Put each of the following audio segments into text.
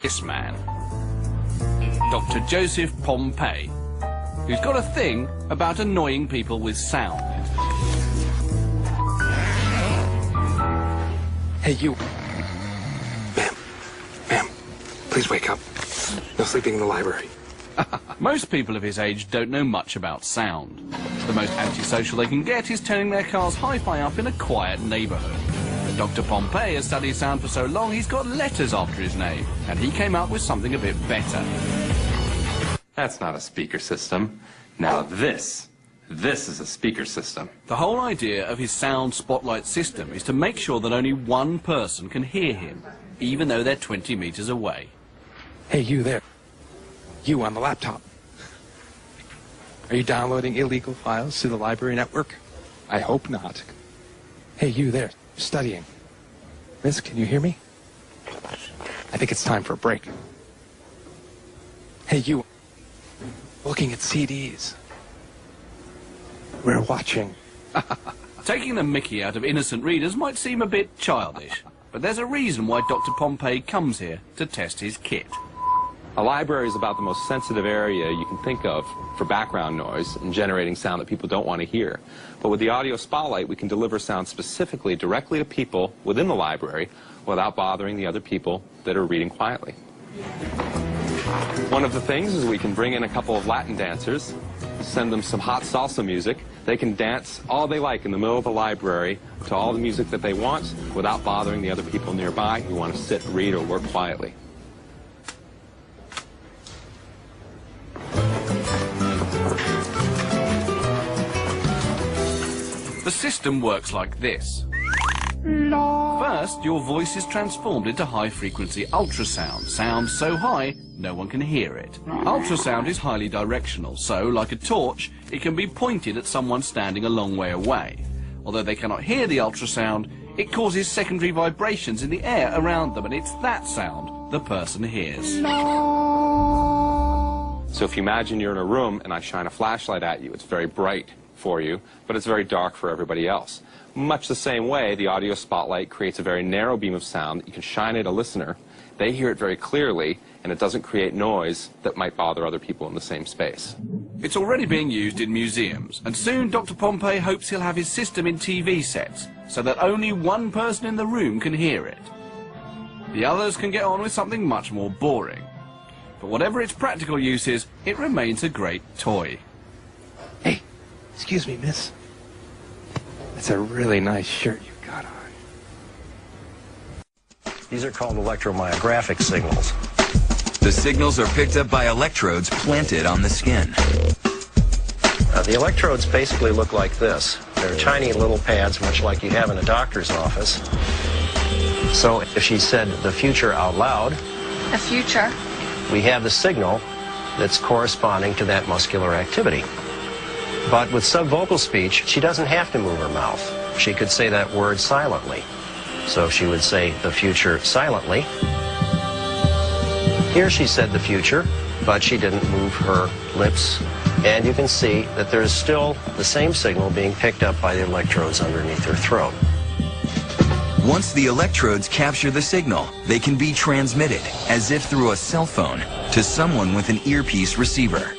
this man, Dr. Joseph Pompey, who's got a thing about annoying people with sound. Hey, you. Ma'am, please wake up. No sleeping in the library. Most people of his age don't know much about sound. The most antisocial they can get is turning their car's hi-fi up in a quiet neighborhood. But Dr. Pompey has studied sound for so long he's got letters after his name, and he came up with something a bit better. That's not a speaker system. Now this is a speaker system. The whole idea of his sound spotlight system is to make sure that only one person can hear him, even though they're 20 meters away. Hey, you there. You on the laptop. Are you downloading illegal files to the library network? I hope not. Hey, you there, studying. Miss, can you hear me? I think it's time for a break. Hey, you, looking at CDs. We're watching. Taking the mickey out of innocent readers might seem a bit childish, but there's a reason why Dr. Pompey comes here to test his kit. A library is about the most sensitive area you can think of for background noise and generating sound that people don't want to hear. But with the audio spotlight, we can deliver sound specifically directly to people within the library without bothering the other people that are reading quietly. One of the things is we can bring in a couple of Latin dancers, send them some hot salsa music. They can dance all they like in the middle of the library to all the music that they want without bothering the other people nearby who want to sit, read, or work quietly. The system works like this. First, your voice is transformed into high-frequency ultrasound, sound so high no one can hear it. Ultrasound is highly directional, so, like a torch, it can be pointed at someone standing a long way away. Although they cannot hear the ultrasound, it causes secondary vibrations in the air around them, and it's that sound the person hears. So if you imagine you're in a room and I shine a flashlight at you, it's very bright for you, but it's very dark for everybody else. Much the same way, the audio spotlight creates a very narrow beam of sound that you can shine at a listener. They hear it very clearly, and it doesn't create noise that might bother other people in the same space. It's already being used in museums, and soon Dr. Pompey hopes he'll have his system in TV sets, so that only one person in the room can hear it. The others can get on with something much more boring. But whatever its practical use is, it remains a great toy. Hey, excuse me, miss. That's a really nice shirt you've got on. These are called electromyographic signals. The signals are picked up by electrodes planted on the skin. The electrodes basically look like this. They're tiny little pads, much like you have in a doctor's office. So if she said the future out loud, the future, we have the signal that's corresponding to that muscular activity. But with subvocal speech, she doesn't have to move her mouth. She could say that word silently. So she would say the future silently. Here she said the future, but she didn't move her lips. And you can see that there's still the same signal being picked up by the electrodes underneath her throat. Once the electrodes capture the signal, they can be transmitted, as if through a cell phone, to someone with an earpiece receiver.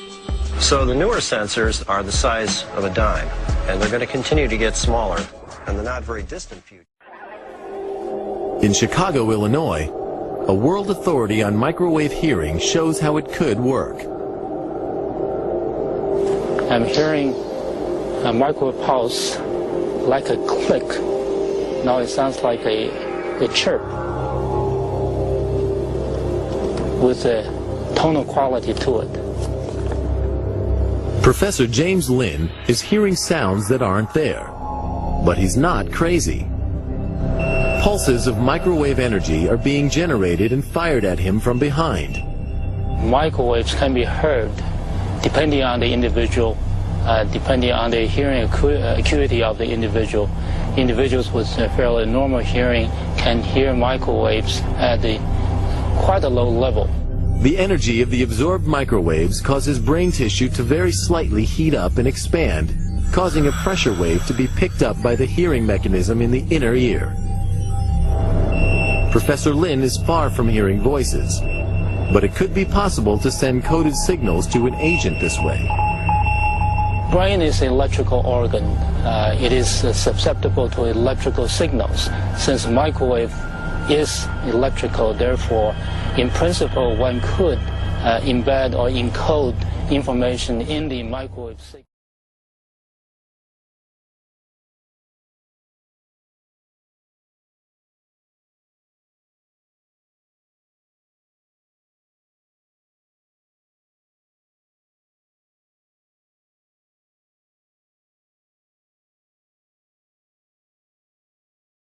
So the newer sensors are the size of a dime, and they're going to continue to get smaller in the not very distant future. In Chicago, Illinois, a world authority on microwave hearing shows how it could work. I'm hearing a microwave pulse like a click. Now it sounds like a chirp with a tonal quality to it. Professor James Lynn is hearing sounds that aren't there, but he's not crazy. Pulses of microwave energy are being generated and fired at him from behind. Microwaves can be heard depending on the individual, depending on the hearing acuity of the individual. Individuals with a fairly normal hearing can hear microwaves at quite a low level. The energy of the absorbed microwaves causes brain tissue to very slightly heat up and expand, causing a pressure wave to be picked up by the hearing mechanism in the inner ear. Professor Lynn is far from hearing voices, But it could be possible to send coded signals to an agent this way. Brain is an electrical organ. It is susceptible to electrical signals. Since microwave is electrical, therefore, in principle, one could embed or encode information in the microwave signal.